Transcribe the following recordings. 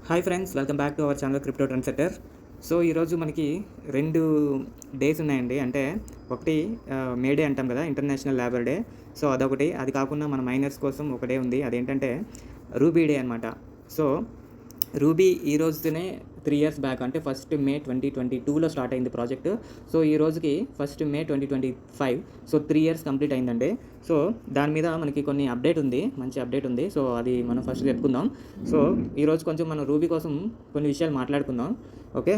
Hi friends, welcome back to our channel crypto trend setter. So ఈరోజు మనకి 2 days ఉన్నాయండి. అంటే ఒకటి మే డే అంటాం కదా, ఇంటర్నేషనల్ లేబర్ డే. సో అదొకటి. అది కాకుండా మన మైనర్స్ కోసం ఒక డే ఉంది, అదేంటంటే రూబీ డే అనమాట. సో రూబీ ఈ రోజునే 3 ఇయర్స్ బ్యాక్, అంటే 1 మే 2022లో స్టార్ట్ అయింది ప్రాజెక్ట్. సో ఈ రోజుకి 1 మే 2025, సో 3 ఇయర్స్ కంప్లీట్ అయిందండి. సో దాని మీద మనకి కొన్ని అప్డేట్ ఉంది, మంచి అప్డేట్ ఉంది. సో అది మనం ఫస్ట్ చెప్పుకుందాం. సో ఈరోజు కొంచెం మనం రూబీ కోసం కొన్ని విషయాలు మాట్లాడుకుందాం. Okay,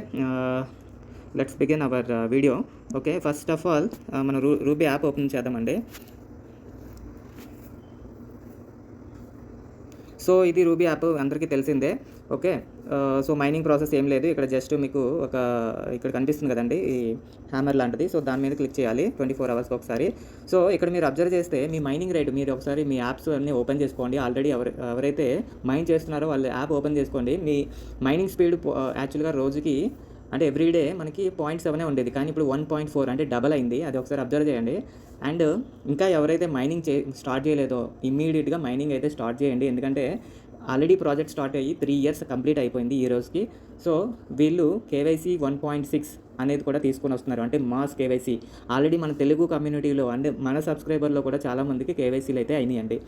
let's begin our video. Okay, first of all మనం రూబీ యాప్ ఓపెన్ చేద్దామండి. సో ఇది రూబీ యాప్ అందరికీ తెలిసిందే. ఓకే, సో మైనింగ్ ప్రాసెస్ ఏం లేదు ఇక్కడ. జస్ట్ మీకు ఇక్కడ కనిపిస్తుంది కదండి, ఈ హ్యామర్ లాంటిది. సో దాని మీద క్లిక్ చేయాలి 24 అవర్స్కి ఒకసారి. సో ఇక్కడ మీరు అబ్జర్వ్ చేస్తే మీ మైనింగ్ రేట్, మీరు ఒకసారి మీ యాప్స్ అన్నీ ఓపెన్ చేసుకోండి. ఆల్రెడీ ఎవరైతే మైన్ చేస్తున్నారో వాళ్ళు యాప్ ఓపెన్ చేసుకోండి. మీ మైనింగ్ స్పీడ్ యాక్చువల్గా రోజుకి, అంటే ఎవ్రీడే మనకి 0.7 ఉండేది, కానీ ఇప్పుడు 1.4, అంటే డబల్ అయింది. అది ఒకసారి అబ్జర్వ్ చేయండి. అండ్ ఇంకా ఎవరైతే మైనింగ్ స్టార్ట్ చేయలేదో ఇమ్మీడియట్గా మైనింగ్ అయితే స్టార్ట్ చేయండి. ఎందుకంటే ఆల్రెడీ ప్రాజెక్ట్ స్టార్ట్ అయ్యి 3 ఇయర్స్ కంప్లీట్ అయిపోయింది ఈ రోజుకి. సో వీళ్ళు కేవైసీ 1.6 అనేది కూడా తీసుకొని వస్తున్నారు, అంటే మాస్ కేవైసీ. ఆల్రెడీ మన తెలుగు కమ్యూనిటీలో, అంటే మన సబ్స్క్రైబర్లో కూడా చాలామందికి కేవైసీలు అయితే అయినాయండి.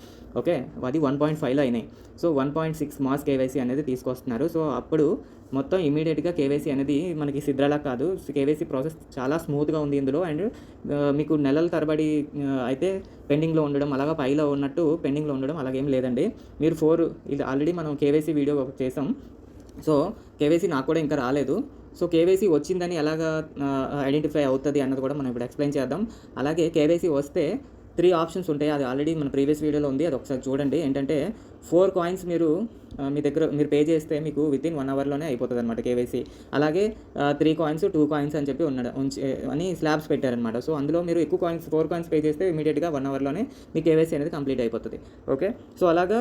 ఓకే, అది 1.5లో అయినాయి. సో 1.6 మాస్ కేవైసీ అనేది తీసుకొస్తున్నారు. సో అప్పుడు మొత్తం ఇమీడియట్గా కేవైసీ అనేది మనకి సిద్రలా కాదు, కేవైసీ ప్రాసెస్ చాలా స్మూత్గా ఉంది ఇందులో. అండ్ మీకు నెలల తరబడి అయితే పెండింగ్లో ఉండడం, అలాగా పైలో ఉన్నట్టు పెండింగ్లో ఉండడం అలాగేం లేదండి. మీరు ఇది ఆల్రెడీ మనం కేవైసీ వీడియో చేసాం. సో కేవైసీ నాకు కూడా ఇంకా రాలేదు. సో కేవైసీ వచ్చిందని ఎలాగా ఐడెంటిఫై అవుతుంది అన్నది కూడా మనం ఇప్పుడు ఎక్స్ప్లెయిన్ చేద్దాం. అలాగే కేవైసీ వస్తే 3 ఆప్షన్స్ ఉంటాయి, అది ఆల్రెడీ మన ప్రీవియస్ వీడియోలో ఉంది, అది ఒకసారి చూడండి. ఏంటంటే 4 కాయిన్స్ మీరు మీ దగ్గర మీరు పే చేస్తే మీకు వితిన్ 1 అవర్లోనే అయిపోతుంది అనమాట కేవైసీ. అలాగే 3 కాయిన్స్ 2 కాయిన్స్ అని చెప్పి అని స్లాబ్స్ పెట్టారనమాట. సో అందులో మీరు ఎక్కువ కాయిన్స్ 4 కాయిన్స్ పే చేస్తే ఇమీడియట్గా 1 అవర్లోనే మీ కేవైసీ అనేది కంప్లీట్ అయిపోతుంది. ఓకే, సో అలాగా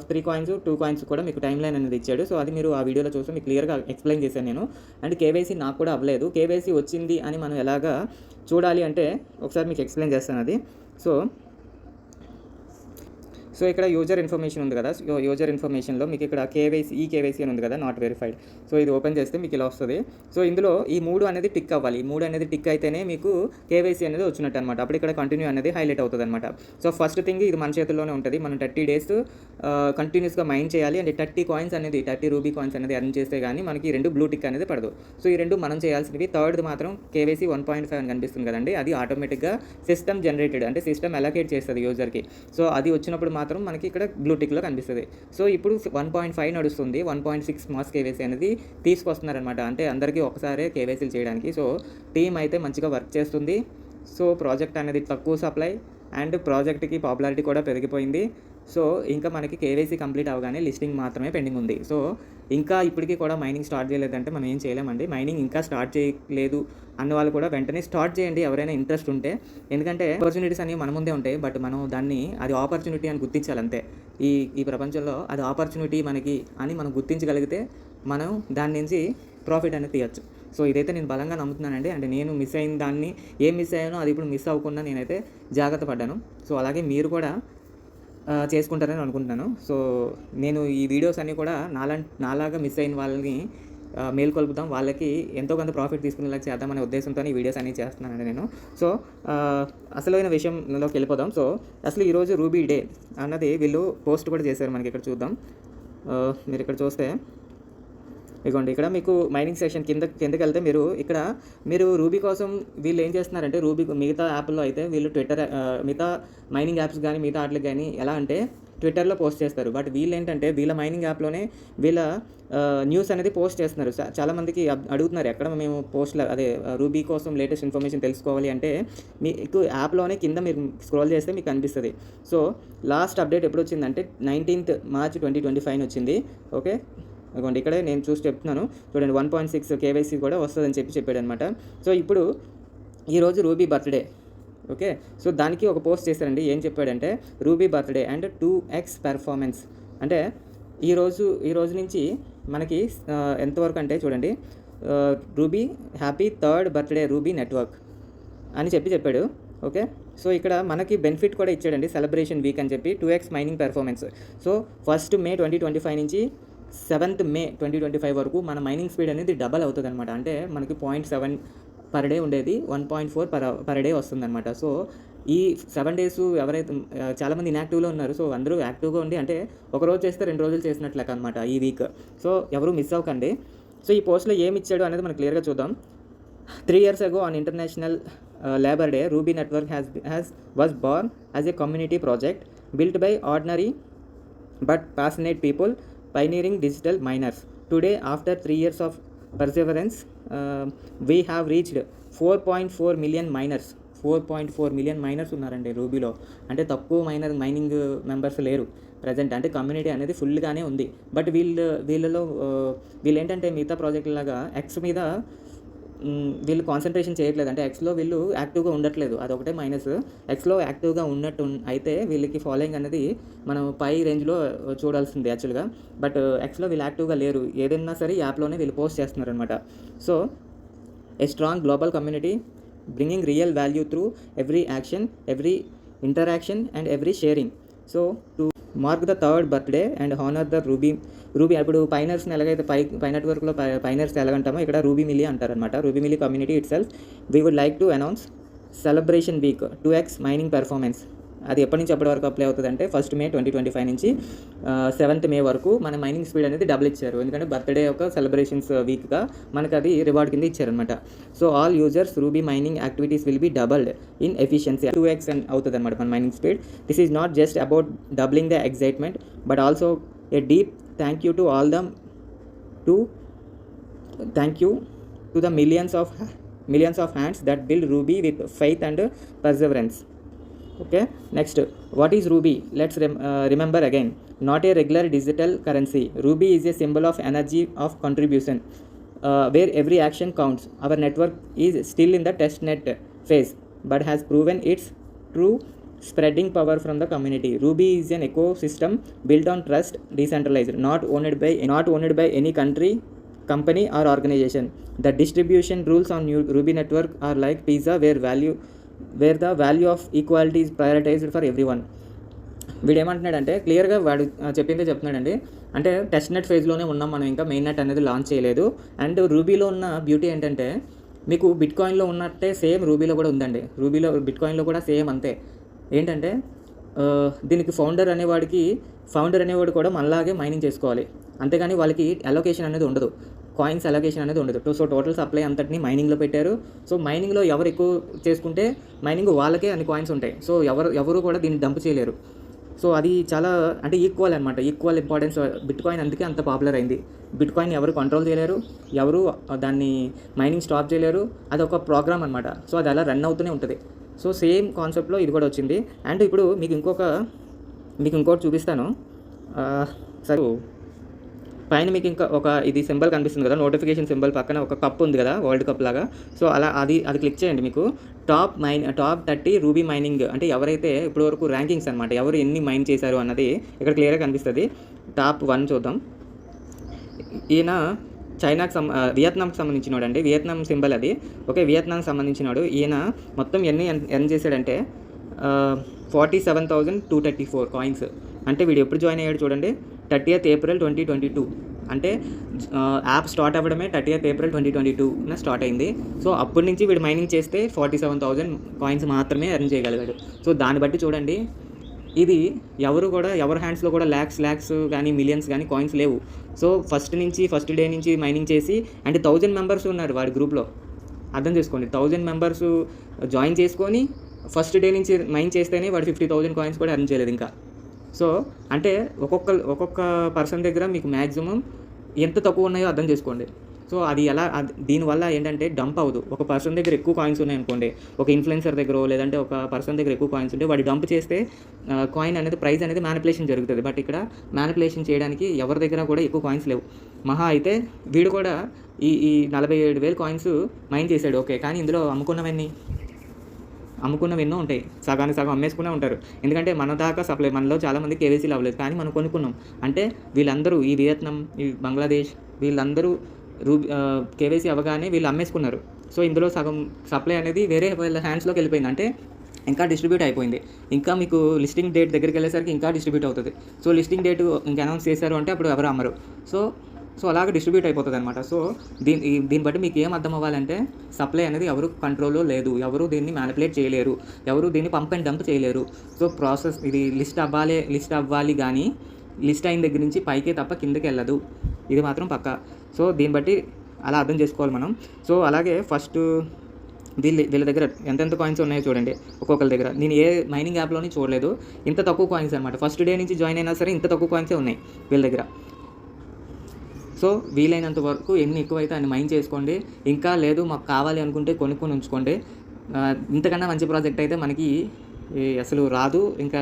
3 కాయిన్స్ 2 కాయిన్స్ కూడా మీకు టైం లైన్ అనేది ఇచ్చాడు. సో అది మీరు ఆ వీడియోలో చూస్తే మీకు క్లియర్గా ఎక్స్ప్లెయిన్ చేశాను నేను. అండ్ కేవైసీ నాకు కూడా అవ్వలేదు. కేవైసీ వచ్చింది అని మనం ఎలాగా చూడాలి అంటే ఒకసారి మీకు ఎక్స్ప్లెయిన్ చేస్తాను అది. సో ఇక్కడ యూజర్ ఇన్ఫర్మేషన్ ఉంది కదా, సో యూజర్ ఇన్ఫర్మేషన్లో మీకు ఇక్కడ కేవైసీ అని ఉంది కదా, నాట్ వెరిఫైడ్. సో ఇది ఓపెన్ చేస్తే మీకు ఇలా వస్తుంది. సో ఇందులో ఈ 3 అనేది టిక్ అవ్వాలి. ఈ 3 అనేది టిక్ అయితేనే మీకు కేవైసీ అనేది వచ్చినట్టు అనమాట. అప్పుడు ఇక్కడ కంటిన్యూ అనేది హైలైట్ అవుతుంది అనమాట. సో ఫస్ట్ థింగ్, ఇది మన చేతుల్లోనే ఉంటుంది. మనం 30 డేస్ కంటిన్యూస్గా మైన్ చేయాలి. అండ్ 30 రూబీ కాయిన్స్ అనేది ఎర్న్ చేస్తే కానీ మనకి 2 బ్లూ టిక్ అనేది పడదు. సో ఈ 2 మనం చేయాల్సినవి. థర్డ్ మాత్రం కేవైసీ 1.5 అని కనిపిస్తుంది కదండి, అది ఆటోమేటిక్గా సిస్టమ్ జనరేటెడ్, అంటే సిస్టమ్ అలొకేట్ చేస్తుంది యూజర్కి. సో అది వచ్చినప్పుడు మాత్రం మనకి ఇక్కడ బ్లూ టిక్లో కనిపిస్తుంది. సో ఇప్పుడు 1.5 నడుస్తుంది, 1.6 మాస్ కేవైసీ అనేది తీసుకొస్తున్నారనమాట. అంటే అందరికీ ఒకసారి కేవైసీలు చేయడానికి. సో టీం అయితే మంచిగా వర్క్ చేస్తుంది. సో ప్రాజెక్ట్ అనేది తక్కువ సప్లై అండ్ ప్రాజెక్ట్కి పాపులారిటీ కూడా పెరిగిపోయింది. సో ఇంకా మనకి కేవైసీ కంప్లీట్ అవ్వగానే లిస్టింగ్ మాత్రమే పెండింగ్ ఉంది. సో ఇంకా ఇప్పటికీ కూడా మైనింగ్ స్టార్ట్ చేయలేదంటే మనం ఏం చేయలేమండి. మైనింగ్ ఇంకా స్టార్ట్ చేయలేదు అన్న వాళ్ళు కూడా వెంటనే స్టార్ట్ చేయండి, ఎవరైనా ఇంట్రెస్ట్ ఉంటే. ఎందుకంటే ఆపర్చునిటీస్ అనేవి మన ముందే ఉంటాయి, బట్ మనం అది ఆపర్చునిటీ అని గుర్తించాలంతే. ఈ ప్రపంచంలో అది ఆపర్చునిటీ మనకి అని మనం గుర్తించగలిగితే మనం దాని నుంచి ప్రాఫిట్ అనేది తీయచ్చు. సో ఇదైతే నేను బలంగా నమ్ముతున్నానండి. అంటే నేను మిస్ అయిన దాన్ని, ఏం మిస్ అయ్యానో అది ఇప్పుడు మిస్ అవ్వకుండా నేనైతే జాగ్రత్త పడ్డాను. సో అలాగే మీరు కూడా చేసుకుంటారని అనుకుంటున్నాను. సో నేను ఈ వీడియోస్ అన్నీ కూడా నాలాగా మిస్ అయిన వాళ్ళని మేల్కొల్పుదాం, వాళ్ళకి ఎంతో కొంత ప్రాఫిట్ తీసుకునేలా చేద్దామనే ఉద్దేశంతో ఈ వీడియోస్ అన్నీ చేస్తున్నానండి నేను. సో అసలైన విషయంలోకి వెళ్ళిపోదాం. సో అసలు ఈరోజు రూబీ డే అన్నది వీళ్ళు పోస్ట్ కూడా చేశారు, మనకి ఇక్కడ చూద్దాం. మీరు ఇక్కడ చూస్తే ఇదిగోండి, ఇక్కడ మీకు మైనింగ్ సెషన్ కిందకి వెళ్తే మీరు రూబీ కోసం వీళ్ళు ఏం చేస్తున్నారంటే, రూబీ మిగతా యాప్లో అయితే వీళ్ళు మిగతా మైనింగ్ యాప్స్ కానీ మిగతా వాటికి కానీ ఎలా అంటే ట్విట్టర్లో పోస్ట్ చేస్తారు. బట్ వీళ్ళు ఏంటంటే వీళ్ళ మైనింగ్ యాప్లోనే వీళ్ళ న్యూస్ అనేది పోస్ట్ చేస్తున్నారు. చాలామందికి అడుగుతున్నారు, ఎక్కడ మేము రూబీ కోసం లేటెస్ట్ ఇన్ఫర్మేషన్ తెలుసుకోవాలి అంటే మీకు యాప్లోనే కింద మీరు స్క్రోల్ చేస్తే మీకు కనిపిస్తుంది. సో లాస్ట్ అప్డేట్ ఎప్పుడు వచ్చిందంటే 19th March 2025 వచ్చింది. ఓకే, అదిగోండి ఇక్కడే నేను చూసి చెప్తున్నాను చూడండి, 1.6 కేవైసీ కూడా వస్తుందని చెప్పాడు అనమాట. సో ఇప్పుడు ఈరోజు రూబీ బర్త్డే. ఓకే, సో దానికి ఒక పోస్ట్ చేశారండి. ఏం చెప్పాడంటే, ruby birthday and 2x performance. అంటే ఈ రోజు నుంచి మనకి ఎంతవరకు అంటే చూడండి, ruby happy 3rd birthday ruby network అని చెప్పాడు. ఓకే, సో ఇక్కడ మనకి బెనిఫిట్ కూడా ఇచ్చాడండి, సెలబ్రేషన్ వీక్ అని చెప్పి 2x mining performance. So 1 May 2025 నుంచి 7th May 2025 వరకు మన మైనింగ్ స్పీడ్ అనేది డబల్ అవుతుంది అనమాట. అంటే మనకి 0.7 పర్ డే ఉండేది 1.4 పర్ డే వస్తుందన్నమాట. సో ఈ 7 డేస్ ఎవరైతే చాలామంది ఇన్యాక్టివ్లో ఉన్నారు. సో అందరూ యాక్టివ్గా ఉండి, అంటే ఒక రోజు చేస్తే 2 రోజులు చేసినట్లు లెక్క అనమాట ఈ వీక్. సో ఎవరు మిస్ అవ్వకండి. సో ఈ పోస్ట్లో ఏమి ఇచ్చాడు అనేది మనం క్లియర్గా చూద్దాం. 3 years ago on International Labor Day, Ruby Network was born as a community project built by ordinary but passionate people pioneering digital miners. Today, after 3 years of perseverance, we have reached 4.4 million miners. 4.4 million miners ఉన్నారండి రూబీలో. అంటే తక్కువ mining members లేరు present. అంటే community అనేది ఫుల్గానే ఉంది. But వీళ్ళు ఏంటంటే మిగతా ప్రాజెక్ట్ లాగా ఎక్స్ మీద వీళ్ళు కాన్సన్ట్రేషన్ చేయట్లేదు. అంటే ఎక్స్లో వీళ్ళు యాక్టివ్గా ఉండట్లేదు, అదొకటే మైనస్. ఎక్స్లో యాక్టివ్గా ఉన్నట్టు అయితే వీళ్ళకి ఫాలోయింగ్ అనేది మనం పై రేంజ్లో చూడాల్సింది యాక్చువల్గా. బట్ ఎక్స్లో వీళ్ళు యాక్టివ్గా లేరు. ఏదైనా సరే యాప్లోనే వీళ్ళు పోస్ట్ చేస్తున్నారు అనమాట. So a strong global community bringing real value through every action, every interaction and every sharing. So to mark the third birthday and honour the Ruby. ఇప్పుడు పైనర్స్ని ఎలాగైతే పై నెట్వర్క్లో పైనర్స్ ఎలాగంటామో ఇక్కడ రూబీ మిల్లీ అంటారనమాట. రూబీ మిల్లీ community itself we would like to announce celebration week 2x mining performance. అది ఎప్పటి నుంచి ఎప్పటి వరకు అప్లై అవుతుంది అంటే 1st May 2025 నుంచి 7th May వరకు మన మైనింగ్ స్పీడ్ అనేది డబుల్ ఇచ్చారు. ఎందుకంటే బర్త్డే యొక్క సెలబ్రేషన్స్ వీక్గా మనకు అది రివార్డ్ కింద ఇచ్చారనమాట. So all users Ruby mining activities will be doubled in efficiency. 2x అవుతుంది అనమాట మన mining speed. This is not just about doubling the excitement but also a deep thank you to all them thank you to the millions of hands that build Ruby with faith and perseverance. Okay, next, what is Ruby? Let's remember again. Not a regular digital currency. Ruby is a symbol of energy of contribution, where every action counts. Our network is still in the testnet phase but has proven its true spreading power from the community. Ruby is an ecosystem built on trust, decentralized, not owned by any country, company or organization. The distribution rules on Ruby network are like pizza, where the value of equality is prioritized for everyone. వీడు ఏమంటున్నాడంటే క్లియర్గా వాడు చెప్పిందే చెప్తున్నాడండి. అంటే test net ఫేజ్లోనే ఉన్నాం మనం, ఇంకా మెయిన్ నెట్ అనేది లాంచ్ చేయలేదు. అండ్ రూబీలో ఉన్న బ్యూటీ ఏంటంటే మీకు బిట్కాయిన్లో ఉన్నట్టే సేమ్ రూబీలో కూడా ఉందండి. బిట్కాయిన్లో కూడా సేమ్ అంతే. ఏంటంటే దీనికి ఫౌండర్ అనేవాడు కూడా మనలాగే మైనింగ్ చేసుకోవాలి. అంతేగాని వాళ్ళకి అలొకేషన్ అనేది ఉండదు, కాయిన్స్ అలొకేషన్ అనేది ఉండదు. సో టోటల్ సప్లై అంతటిని మైనింగ్లో పెట్టారు. సో మైనింగ్లో ఎవరు ఎక్కువ చేసుకుంటే మైనింగ్ వాళ్ళకే అన్ని కాయిన్స్ ఉంటాయి. సో ఎవరు కూడా దీన్ని డంప్ చేయలేరు. సో అది చాలా అంటే ఈక్వల్ అనమాట, ఈక్వల్ ఇంపార్టెన్స్. బిట్కాయిన్ అందుకే అంత పాపులర్ అయింది. బిట్కాయిన్ ఎవరు కంట్రోల్ చేయలేరు, ఎవరు దాన్ని మైనింగ్ స్టాప్ చేయలేరు. అది ఒక ప్రోగ్రామ్ అనమాట. సో అది అలా రన్ అవుతూనే ఉంటుంది. సో సేమ్ కాన్సెప్ట్లో ఇది కూడా వచ్చింది. అండ్ ఇప్పుడు మీకు ఇంకోటి చూపిస్తాను. సరే, పైన మీకు ఇంకా ఇది సింబల్ కనిపిస్తుంది కదా, నోటిఫికేషన్ సింబల్ పక్కన ఒక కప్ ఉంది కదా, వరల్డ్ కప్ లాగా. సో అలా అది క్లిక్ చేయండి. మీకు టాప్ 30 రూబీ మైనింగ్ అంటే ఎవరైతే ఇప్పటివరకు ర్యాంకింగ్స్ అనమాట, ఎవరు ఎన్ని మైన్ చేశారు అన్నది ఇక్కడ క్లియర్గా కనిపిస్తుంది. టాప్ 1 చూద్దాం. ఈయన వియత్నాంకి సంబంధించినాడు అండి. వియత్నాం సింబల్ అది. ఓకే, వియత్నాంకి సంబంధించినాడు. ఈయన మొత్తం ఎన్ని ఎర్న్ చేశాడంటే 47,234 కాయిన్స్. అంటే వీడు ఎప్పుడు జాయిన్ అయ్యాడు చూడండి, 30th April 2022. అంటే యాప్ స్టార్ట్ అవ్వడమే 30th April 2022 స్టార్ట్ అయింది. సో అప్పటి నుంచి వీడు మైనింగ్ చేస్తే 47,000 కాయిన్స్ మాత్రమే ఎర్న్ చేయగలిగాడు. సో దాన్ని బట్టి చూడండి, ఇది ఎవరి హ్యాండ్స్లో కూడా ల్యాక్స్ కానీ మిలియన్స్ కానీ కాయిన్స్ లేవు. సో ఫస్ట్ డే నుంచి మైనింగ్ చేసి అంటే 1000 మెంబర్స్ ఉన్నారు వాడి గ్రూప్లో. అర్థం చేసుకోండి, 1000 మెంబర్స్ జాయిన్ చేసుకొని ఫస్ట్ డే నుంచి మైన్ చేస్తేనే వాడు 50,000 కాయిన్స్ కూడా ఎర్న్ చేయలేదు ఇంకా. సో అంటే ఒక్కొక్క పర్సన్ దగ్గర మీకు మ్యాక్సిమం ఎంత తక్కువ ఉన్నాయో అర్థం చేసుకోండి. సో అది దీనివల్ల ఏంటంటే డంప్ అవ్వదు. ఒక పర్సన్ దగ్గర ఎక్కువ కాయిన్స్ ఉన్నాయనుకోండి, ఒక ఇన్ఫ్లుయెన్సర్ దగ్గర లేదంటే ఒక పర్సన్ దగ్గర ఎక్కువ కాయిన్స్ ఉంటే వాడు డంప్ చేస్తే కాయిన్ అనేది ప్రైస్ అనేది మ్యానిపులేషన్ జరుగుతుంది. బట్ ఇక్కడ మ్యానిపులేషన్ చేయడానికి ఎవరి దగ్గర కూడా ఎక్కువ కాయిన్స్ లేవు. మహా అయితే వీడు కూడా ఈ 47,000 కాయిన్స్ మైన్ చేశాడు. ఓకే, కానీ ఇందులో అమ్ముకున్నవి ఎన్నో ఉంటాయి, సగానికి సగం అమ్మేసుకునే ఉంటారు. ఎందుకంటే మన దాకా సప్లై, మనలో చాలామంది కేవైసీలు అవ్వలేదు, కానీ మనం కొనుక్కున్నాం. అంటే వీళ్ళందరూ ఈ వియత్నాం, ఈ బంగ్లాదేశ్, వీళ్ళందరూ కేవైసీ అవ్వగానే వీళ్ళు అమ్మేసుకున్నారు. సో ఇందులో సగం సప్లై అనేది వేరే వాళ్ళ హ్యాండ్స్లోకి వెళ్ళిపోయింది. అంటే ఇంకా డిస్ట్రిబ్యూట్ అయిపోయింది. ఇంకా మీకు లిస్టింగ్ డేట్ దగ్గరికి వెళ్ళేసరికి ఇంకా డిస్ట్రిబ్యూట్ అవుతుంది. సో లిస్టింగ్ డేట్ ఇంకా అనౌన్స్ చేశారు అంటే అప్పుడు ఎవరు అమ్మరు. సో అలాగే డిస్ట్రిబ్యూట్ అయిపోతుంది అనమాట. సో దీన్ని బట్టి మీకు ఏం అర్థం అవ్వాలంటే సప్లై అనేది ఎవరు కంట్రోల్లో లేదు, ఎవరు దీన్ని మ్యానిపులేట్ చేయలేరు, ఎవరు దీన్ని పంప్ అండ్ డంప్ చేయలేరు. సో ప్రాసెస్ ఇది లిస్ట్ అవ్వాలి కానీ లిస్ట్ అయిన దగ్గర నుంచి పైకే తప్ప కిందకి వెళ్ళదు, ఇది మాత్రం పక్కా. సో దీన్ని బట్టి అలా అర్థం చేసుకోవాలి మనం. సో అలాగే ఫస్ట్ వీళ్ళ దగ్గర ఎంతెంత కాయిన్స్ ఉన్నాయో చూడండి ఒక్కొక్కరి దగ్గర. నేను ఏ మైనింగ్ యాప్లోని చూడలేదు ఇంత తక్కువ కాయిన్స్ అనమాట. ఫస్ట్ డే నుంచి జాయిన్ అయినా సరే ఇంత తక్కువ కాయిన్సే ఉన్నాయి వీళ్ళ దగ్గర. సో వీలైనంత వరకు ఎన్ని ఎక్కువైతే అన్ని మైన్ చేసుకోండి. ఇంకా లేదు మాకు కావాలి అనుకుంటే కొనుక్కొని ఉంచుకోండి. ఇంతకన్నా మంచి ప్రాజెక్ట్ అయితే మనకి అసలు రాదు. ఇంకా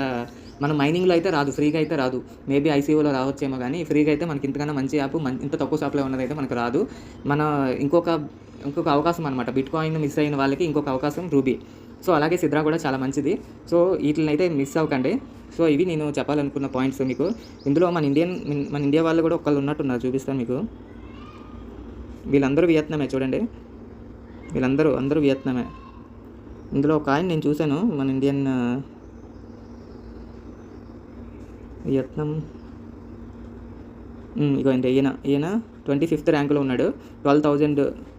మన మైనింగ్లో అయితే రాదు, ఫ్రీగా అయితే రాదు. మేబీ ఐసీఓలో రావచ్చేమో కానీ ఫ్రీగా అయితే మనకి ఇంతకన్నా మంచి యాప్ ఇంత తక్కువ సప్లై ఉన్నదైతే మనకు రాదు. మన ఇంకొక అవకాశం అనమాట, బిట్ కాయిన్ మిస్ అయిన వాళ్ళకి ఇంకొక అవకాశం రూబీ. సో అలాగే సిద్రా కూడా చాలా మంచిది. సో వీటిని అయితే మిస్ అవ్వకండి. సో ఇవి నేను చెప్పాలనుకున్న పాయింట్స్ మీకు. ఇందులో మన ఇండియా వాళ్ళు కూడా ఒకళ్ళు ఉన్నట్టున్నారు, చూపిస్తాను మీకు. వీళ్ళందరూ వియత్నామే చూడండి, అందరూ వియత్నామే. ఇందులో ఒక ఆయన నేను చూశాను మన ఇండియన్ వియత్నాం. ఇగో ఇంత ఈయన 25th ర్యాంకులో ఉన్నాడు. 12,000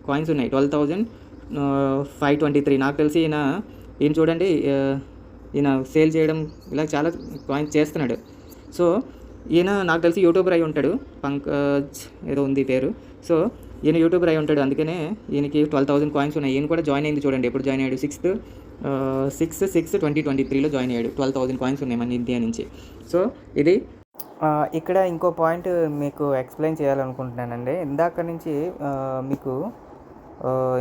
కాయిన్స్ ఉన్నాయి, 12,523. నాకు తెలిసి ఈయన చూడండి, ఈయన సేల్ చేయడం ఇలా చాలా కాయిన్స్ చేస్తున్నాడు. సో ఈయన నాకు తెలిసి యూట్యూబర్ అయి ఉంటాడు, పంకజ్ ఏదో ఉంది పేరు. సో ఈయన యూట్యూబర్ అయి ఉంటాడు, అందుకనే ఈయనకి 12,000 కాయిన్స్ ఉన్నాయి. ఈయన కూడా జాయిన్ అయింది చూడండి, ఎప్పుడు జాయిన్ అయ్యాడు, 6/6/2023లో జాయిన్ అయ్యాడు. 12,000 కాయిన్స్ ఉన్నాయి మన ఇండియా నుంచి. సో ఇది ఇక్కడ ఇంకో పాయింట్ మీకు ఎక్స్ప్లెయిన్ చేయాలనుకుంటున్నానండి. ఇందాక నుంచి మీకు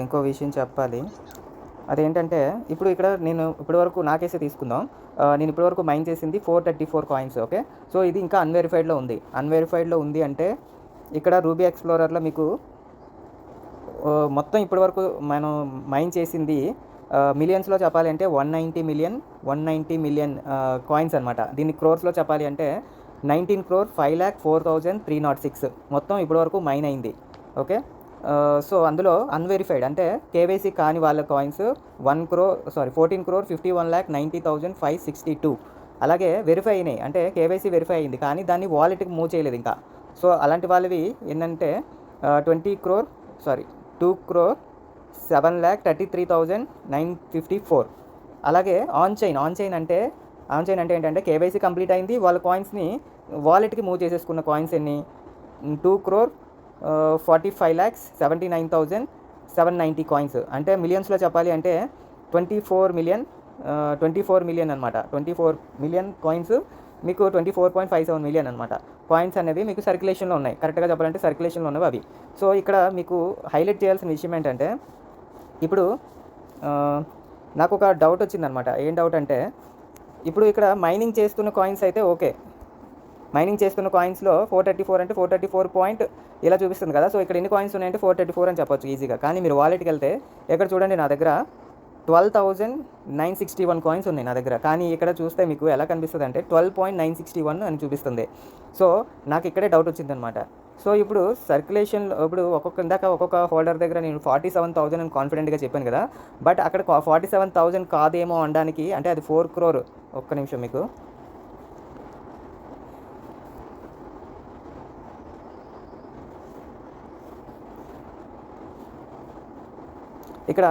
ఇంకో విషయం చెప్పాలి. అదేంటంటే ఇప్పుడు ఇక్కడ నేను ఇప్పటివరకు నా కేసే తీసుకుందాం. నేను ఇప్పటివరకు మైన్ చేసింది 434 కాయిన్స్. ఓకే, సో ఇది ఇంకా అన్వెరిఫైడ్లో ఉంది అంటే ఇక్కడ రూబీ ఎక్స్ప్లోరర్లో మీకు మొత్తం ఇప్పటివరకు మనం మైన్ చేసింది మిలియన్స్లో చెప్పాలి అంటే 190 మిలియన్ కాయిన్స్ అనమాట. దీన్ని క్రోర్స్లో చెప్పాలి అంటే 19,05,04,306 మొత్తం ఇప్పటివరకు మైన్ అయింది. ఓకే, సో అందులో అన్వెరిఫైడ్ అంటే కేవైసీ కాని వాళ్ళ కాయిన్స్ 14,51,90,562. అలాగే వెరిఫై అయినాయి అంటే కేవైసీ వెరిఫై అయింది కానీ దాన్ని వాలెట్కి మూవ్ చేయలేదు ఇంకా. సో అలాంటి వాళ్ళవి ఏంటంటే 2,07,33,954. అలాగే ఆన్ చైన్ అంటే ఏంటంటే కేవైసీ కంప్లీట్ అయింది, వాళ్ళ కాయిన్స్ని వాలెట్కి మూవ్ చేసేసుకున్న కాయిన్స్ ఎన్ని 2,45,79,790 కాయిన్స్. అంటే మిలియన్స్లో చెప్పాలి అంటే 24 మిలియన్ అనమాట. 24 మిలియన్ కాయిన్స్ మీకు 24.57 మిలియన్ అనమాట. కాయిన్స్ అనేవి మీకు సర్క్యులేషన్లో ఉన్నాయి, కరెక్ట్గా చెప్పాలంటే సర్క్యులేషన్లో ఉన్నవి అవి. సో ఇక్కడ మీకు హైలైట్ చేయాల్సిన విషయం ఏంటంటే ఇప్పుడు నాకు ఒక డౌట్ వచ్చిందనమాట. ఏం డౌట్ అంటే ఇప్పుడు ఇక్కడ మైనింగ్ చేస్తున్న కాయిన్స్ అయితే ఓకే, మైనింగ్ చేస్తున్న కాయిన్స్లో 434 అంటే 434 పాయింట్ ఇలా చూపిస్తుంది కదా. సో ఇక్కడ ఎన్ని కాయిన్స్ ఉన్నాయంటే 434 అని చెప్పొచ్చు ఈజీగా. కానీ మీరు వాలెట్కి వెళ్తే ఇక్కడ చూడండి, నా దగ్గర 12,961 కాయిన్స్ ఉన్నాయి నా దగ్గర. కానీ ఇక్కడ చూస్తే మీకు ఎలా కనిపిస్తుంది అంటే 12.961 అని చూపిస్తుంది. సో నాకు ఇక్కడే డౌట్ వచ్చిందనమాట. సో ఇప్పుడు సర్క్యులేషన్లో ఇప్పుడు ఒక్కొక్క హోల్డర్ దగ్గర నేను 47,000 అని కాన్ఫిడెంట్గా చెప్పాను కదా, బట్ అక్కడ 47,000 కాదేమో అనడానికి అంటే అది 4 crore. ఒక్క నిమిషం, మీకు ఇక్కడ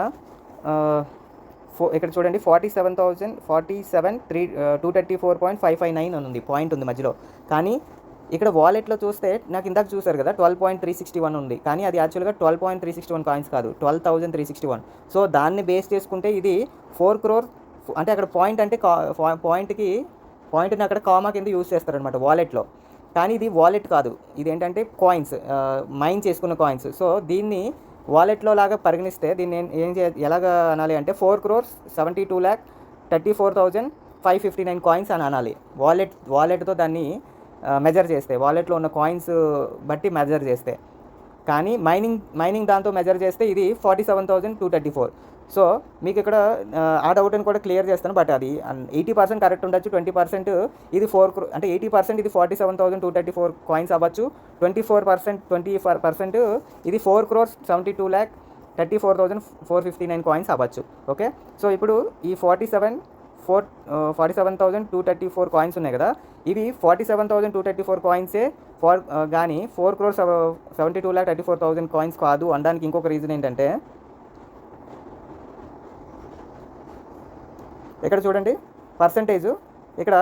చూడండి 234.559 అని ఉంది, పాయింట్ ఉంది మధ్యలో. కానీ ఇక్కడ వాలెట్లో చూస్తే నాకు ఇందాక చూసారు కదా 12.361 ఉంది, కానీ అది యాక్చువల్గా 12.361 కాయిన్స్ కాదు, 12,361. సో దాన్ని బేస్ చేసుకుంటే ఇది 4 crore. అంటే అక్కడ పాయింట్ అంటే పాయింట్ని అక్కడ కామా కింద యూజ్ చేస్తారనమాట వాలెట్లో. కానీ ఇది వాలెట్ కాదు, ఇది ఏంటంటే కాయిన్స్, మైన్ చేసుకున్న కాయిన్స్. సో దీన్ని వాలెట్లో లాగా పరిగణిస్తే దీన్ని ఎలాగా అనాలి అంటే 4,72,34,559 కాయిన్స్ అని అనాలి. వాలెట్తో దాన్ని మెజర్ చేస్తే, వాలెట్లో ఉన్న కాయిన్స్ బట్టి మెజర్ చేస్తే. కానీ మైనింగ్ దాంతో మెజర్ చేస్తే ఇది 47,234. సో మీకు ఇక్కడ ఆ డౌట్ని కూడా క్లియర్ చేస్తాను. బట్ అది 80% కరెక్ట్ ఉండొచ్చు, 20% ఇది 4 crore అంటే 80% ఇది 47,234 కాయిన్స్ అవ్వచ్చు, 20% ఇది 4,72,34,459 కాయిన్స్ అవ్వచ్చు. ఓకే, సో ఇప్పుడు ఈ 47 47,234 కాయిన్స్ ఉన్నాయి కదా, ఇవి 47,234 కాయిన్సే కానీ 4,72,34,000 కాయిన్స్ కాదు అనడానికి ఇంకొక రీజన్ ఏంటంటే, ఇక్కడ చూడండి పర్సంటేజ్, ఇక్కడ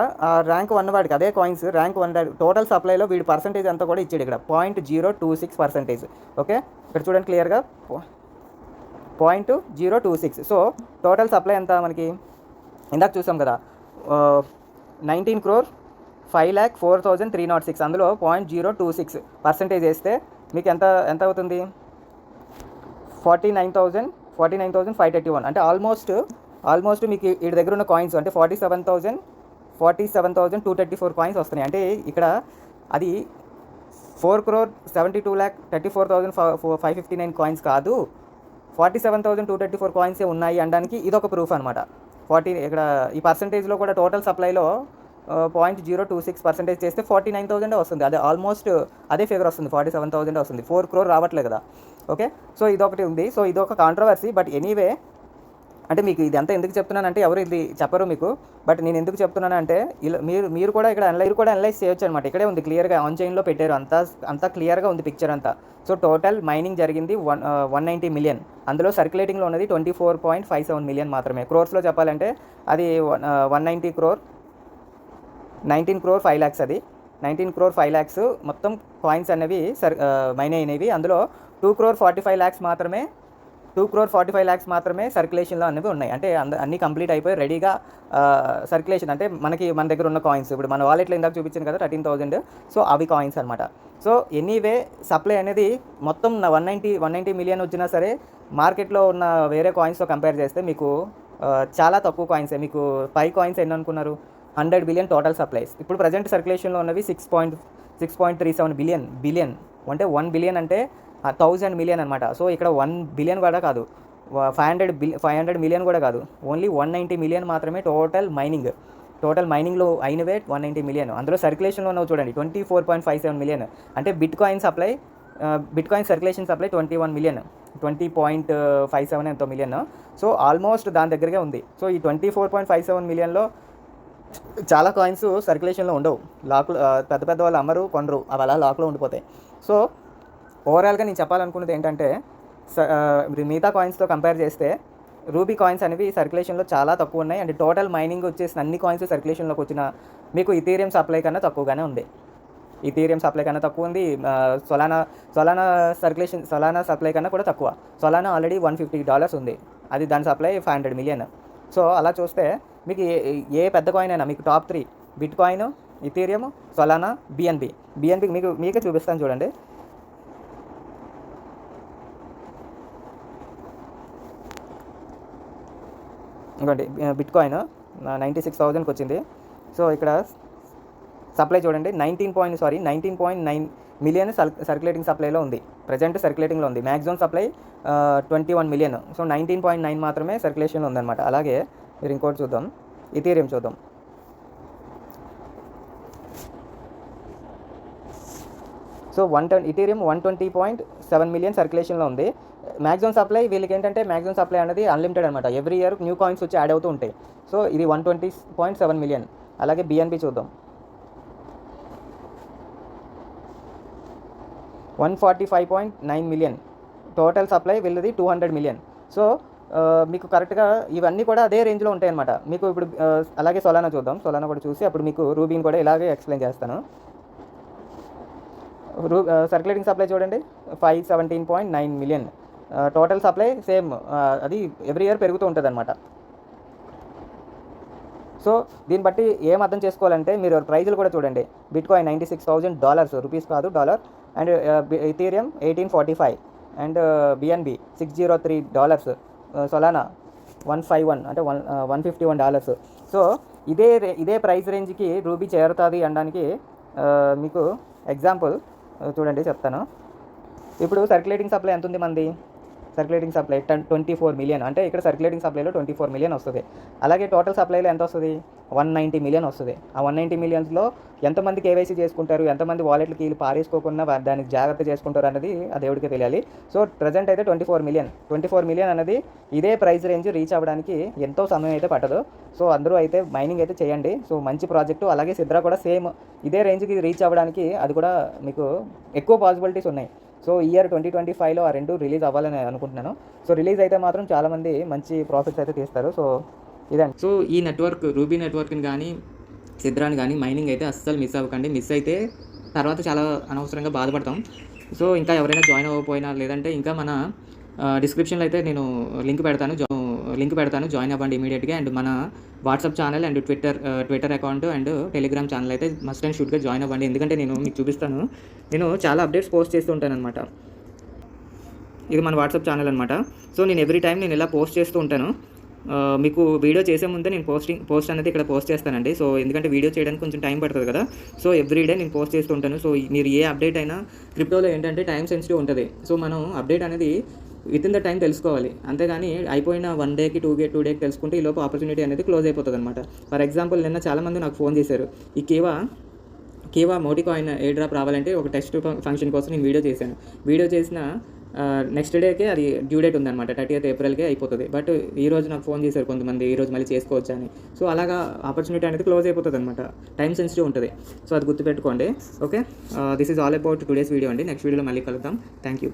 ర్యాంక్ 1 వాడికి అదే కాయిన్స్ ర్యాంక్ 1 టోటల్ సప్లైలో వీడి పర్సంటేజ్ అంతా కూడా ఇచ్చాడు ఇక్కడ 0.026%. ఓకే, ఇక్కడ చూడండి క్లియర్గా 0.026. సో టోటల్ సప్లై ఎంత మనకి ఇందాక చూసాం కదా, 19,05,04,306, అందులో 0.026% వేస్తే మీకు ఎంత అవుతుంది, 49,531. అంటే ఆల్మోస్ట్ మీకు వీడి దగ్గర ఉన్న కాయిన్స్ అంటే 47,234 కాయిన్స్ వస్తున్నాయి. అంటే ఇక్కడ అది 4,72,34,559 కాయిన్స్ కాదు, 47,234 కాయిన్సే ఉన్నాయి అనడానికి ఇదొక ప్రూఫ్ అనమాట. ఇక్కడ ఈ పర్సంటేజ్లో కూడా టోటల్ సప్లైలో 0.026% చేస్తే 49,000 వస్తుంది. అదే ఆల్మోస్ట్ అదే ఫిగర్ వస్తుంది, 47,000 వస్తుంది, 4 crore రావట్లేదు కదా. ఓకే, సో ఇదొకటి ఉంది. సో ఇదొక కాంట్రవర్సీ. బట్ ఎనీవే, అంటే మీకు ఇదంతా ఎందుకు చెప్తున్నానంటే ఎవరు ఇది చెప్పరు మీకు, బట్ నేను ఎందుకు చెప్తున్నానంటే ఇలా మీరు కూడా ఇక్కడ అనలైజ్ చేయొచ్చు అనమాట. ఇక్కడే ఉంది క్లియర్గా, ఆన్ చైన్లో పెట్టారు, అంతా క్లియర్గా ఉంది పిక్చర్ అంతా. సో టోటల్ మైనింగ్ జరిగింది 190 మిలియన్, అందులో సర్క్యులేటింగ్లో ఉన్నది 24.57 మిలియన్ మాత్రమే. క్రోర్స్లో చెప్పాలంటే అది 190 crore 19 crore 5 lakhs, అది 19 crore 5 lakhs మొత్తం కాయిన్స్ అనేవి మైన్ అయినవి. అందులో 2 crore 45 lakhs మాత్రమే 2 crore 45 lakhs మాత్రమే సర్క్యులేషన్లో అనేవి ఉన్నాయి. అంటే అన్నీ కంప్లీట్ అయిపోయి రెడీగా సర్క్యులేషన్, అంటే మన దగ్గర ఉన్న కాయిన్స్ ఇప్పుడు మన వాలెట్లో ఇందాక చూపించాను కదా 13,000, సో అవి కాయిన్స్ అనమాట. సో ఎనీవే సప్లై అనేది మొత్తం 190 మిలియన్ వచ్చినా సరే మార్కెట్లో ఉన్న వేరే కాయిన్స్తో కంపేర్ చేస్తే మీకు చాలా తక్కువ కాయిన్సే. మీకు పై కాయిన్స్ ఎన్ని అనుకున్నారు, 100 బిలియన్ టోటల్ సప్లైస్. ఇప్పుడు ప్రజెంట్ సర్క్యులేషన్లో ఉన్నవి 6.37 బిలియన్. అంటే 1 బిలియన్ అంటే 1000 మిలియన్ అనమాట. సో ఇక్కడ 1 బిలియన్ కూడా కాదు, 500 మిలియన్ కూడా కాదు, ఓన్లీ 190 మిలియన్ మాత్రమే టోటల్ మైనింగ్లో అయినవే 190 మిలియన్. అందులో సర్క్యులేషన్లో ఉన్నవి చూడండి 24.57 మిలియన్. అంటే bit coin circulation supply 21 million, 20.57 ఎంతో మిలియన్. సో ఆల్మోస్ట్ దాని దగ్గరగా ఉంది. సో ఈ 24.57 మిలియన్లో చాలా కాయిన్స్ సర్క్యులేషన్లో ఉండవు, లాక్లు పెద్ద వాళ్ళు అమ్మరు కొనరు, అవి అలా లాక్లో ఉండిపోతాయి. సో ఓవరాల్గా నేను చెప్పాలనుకున్నది ఏంటంటే, మిగతా కాయిన్స్తో కంపేర్ చేస్తే రూబీ కాయిన్స్ అనేవి సర్క్యులేషన్లో చాలా తక్కువ ఉన్నాయి. అండ్ టోటల్ మైనింగ్ వచ్చేసిన అన్ని కాయిన్స్ సర్క్యులేషన్లోకి వచ్చిన మీకు ఇథీరియం సప్లై కన్నా తక్కువగానే ఉంది. సొలానా సప్లై కన్నా కూడా తక్కువ. సొలానా ఆల్రెడీ $150 ఉంది, అది దాని సప్లై 500 మిలియన్. సో అలా చూస్తే మీకు ఏ పెద్ద కాయిన్ అయినా మీకు top 3 bit coin, Ethereum, Solana, BNB మీకే చూపిస్తాను చూడండి. ఇంకోండి బిట్ కాయిన్ 96,000కి వచ్చింది. సో ఇక్కడ సప్లై చూడండి 19.9 మిలియన్ సర్క్యులేటింగ్ సప్లైలో ఉంది, ప్రజెంట్ సర్క్యులేటింగ్లో ఉంది. Maximum supply 21 million. సో 19.9 మాత్రమే సర్క్యులేషన్లో ఉందన్నమాట. అలాగే మీరు ఇంకోటి చూద్దాం, ఇథీరియం చూద్దాం. సో ఇథీరియం 120.7 మిలియన్ సర్క్యులేషన్లో ఉంది. మ్యాక్సిమం సప్లై వీళ్ళకి ఏంటంటే మ్యాక్సిమం సప్లై అనేది అన్లిమిటెడ్ అనమాట, ఎవ్రీ ఇయర్ న్యూ కాయిన్స్ వచ్చి యాడ్ అవుతూ ఉంటాయి. సో ఇది 120.7 మిలియన్. అలాగే బిఎన్బి చూద్దాం, 145.9 మిలియన్ టోటల్ సప్లై, వీళ్ళది 200 మిలియన్. సో మీకు కరెక్ట్గా ఇవన్నీ కూడా అదే రేంజ్లో ఉంటాయి అనమాట. మీకు ఇప్పుడు అలాగే సొలానా చూద్దాం, సొలానా కూడా చూసి అప్పుడు మీకు రూబీని కూడా ఇలాగే ఎక్స్ప్లెయిన్ చేస్తాను. సర్క్యులేటింగ్ సప్లై చూడండి 517.9 మిలియన్, టోటల్ సప్లై సేమ్, అది ఎవ్రీ ఇయర్ పెరుగుతూ ఉంటుంది అనమాట. సో దీన్ని బట్టి ఏం అర్థం చేసుకోవాలంటే మీరు ప్రైజులు కూడా చూడండి, బిట్ కాయిన్ $96,000, రూపీస్ కాదు dollar, and Ethereum 1845, and BNB $603, Solana 151 అంటే $151. సో ఇదే ప్రైస్ రేంజ్కి రూబీ చేరుతుంది అనడానికి మీకు ఎగ్జాంపుల్ చూడండి చెప్తాను. ఇప్పుడు సర్క్యులేటింగ్ సప్లై ఎంత ఉంది మనది, సర్క్యులేటింగ్ సప్లై 24 మిలియన్, అంటే ఇక్కడ సర్క్యులేటింగ్ సప్లైలో 24 మిలియన్ వస్తుంది. అలాగే టోటల్ సప్లైలో ఎంత వస్తుంది, 190 మిలియన్ వస్తుంది. ఆ 190 మిలియన్స్లో ఎంతమంది కేవైసీ చేసుకుంటారు, ఎంతమంది వాలెట్లకి వీళ్ళు పారేసుకోకుండా దానికి జాగ్రత్త చేసుకుంటారు అన్నది ఆ దేవుడికి తెలియాలి. సో ప్రజెంట్ అయితే 24 మిలియన్ అనేది ఇదే ప్రైస్ రేంజ్ రీచ్ అవ్వడానికి ఎంతో సమయం అయితే పట్టదు. సో అందరూ అయితే మైనింగ్ అయితే చేయండి. సో మంచి ప్రాజెక్టు. అలాగే సిద్రా కూడా సేమ్ ఇదే రేంజ్కి రీచ్ అవ్వడానికి అది కూడా మీకు ఎక్కువ పాసిబిలిటీస్ ఉన్నాయి. సో ఇయర్ 2025లో ఆ రెండు రిలీజ్ అవ్వాలని అనుకుంటున్నాను. సో రిలీజ్ అయితే మాత్రం చాలామంది మంచి ప్రాఫిట్స్ అయితే తీస్తారు. సో ఇదండి. సో ఈ నెట్వర్క్ రూబీ నెట్వర్క్ని కానీ సిద్రాని కానీ మైనింగ్ అయితే అస్సలు మిస్ అవ్వకండి. మిస్ అయితే తర్వాత చాలా అనవసరంగా బాధపడతాం. సో ఇంకా ఎవరైనా జాయిన్ అవ్వకపోయినా, లేదంటే ఇంకా మన డిస్క్రిప్షన్లో అయితే నేను లింక్ పెడతాను, జాయిన్ అవ్వండి ఇమీడియట్గా. అండ్ మన WhatsApp channel and Twitter account and Telegram channel అయితే మస్ట్ అండ్ షుడ్గా జాయిన్ అవ్వండి. ఎందుకంటే నేను మీకు చూపిస్తాను, నేను చాలా అప్డేట్స్ పోస్ట్ చేస్తూ ఉంటాను అనమాట. ఇది మన వాట్సాప్ ఛానల్ అనమాట. సో నేను ఎవ్రీ టైం నేను ఇలా పోస్ట్ చేస్తూ ఉంటాను. మీకు వీడియో చేసే ముందే నేను పోస్ట్ అనేది ఇక్కడ పోస్ట్ చేస్తానండి. సో ఎందుకంటే వీడియో చేయడానికి కొంచెం టైం పడుతుంది కదా. సో ఎవ్రీడే నేను పోస్ట్ చేస్తూ ఉంటాను. సో మీరు ఏ అప్డేట్ అయినా క్రిప్టోలో ఏంటంటే టైం సెన్సిటివ్ ఉంటుంది. సో మనం అప్డేట్ అనేది విత్ ఇన్ ద టైం తెలుసుకోవాలి. అంతేగాని అయిపోయిన 1 డేకి 2 డేకి తెలుసుకుంటే ఈ లోపు ఆపర్చునిటీ అనేది క్లోజ్ అయిపోతుంది అనమాట. ఫర్ ఎగ్జాంపుల్ నిన్న చాలామంది నాకు ఫోన్ చేశారు. ఈ కేవా మోటీ కాయిన్ ఎయిర్ డ్రాప్ రావాలంటే ఒక టెస్ట్ ఫంక్షన్ కోసం నేను వీడియో చేసిన నెక్స్ట్ డేకే అది డ్యూ డేట్ ఉందన్నమాట. 30th ఏప్రిల్కే అయిపోతుంది. బట్ ఈరోజు నాకు ఫోన్ చేశారు కొంతమంది, ఈరోజు మళ్ళీ చేసుకోవచ్చా అని. సో అలాగా ఆపర్చునిటీ అనేది క్లోజ్ అయిపోతుంది అనమాట. టైం సెన్సిటివ్ ఉంటుంది. సో అది గుర్తుపెట్టుకోండి. Okay, this is all about today's video అండి. నెక్స్ట్ వీడియోలో మళ్ళీ కలుద్దాం. Thank you.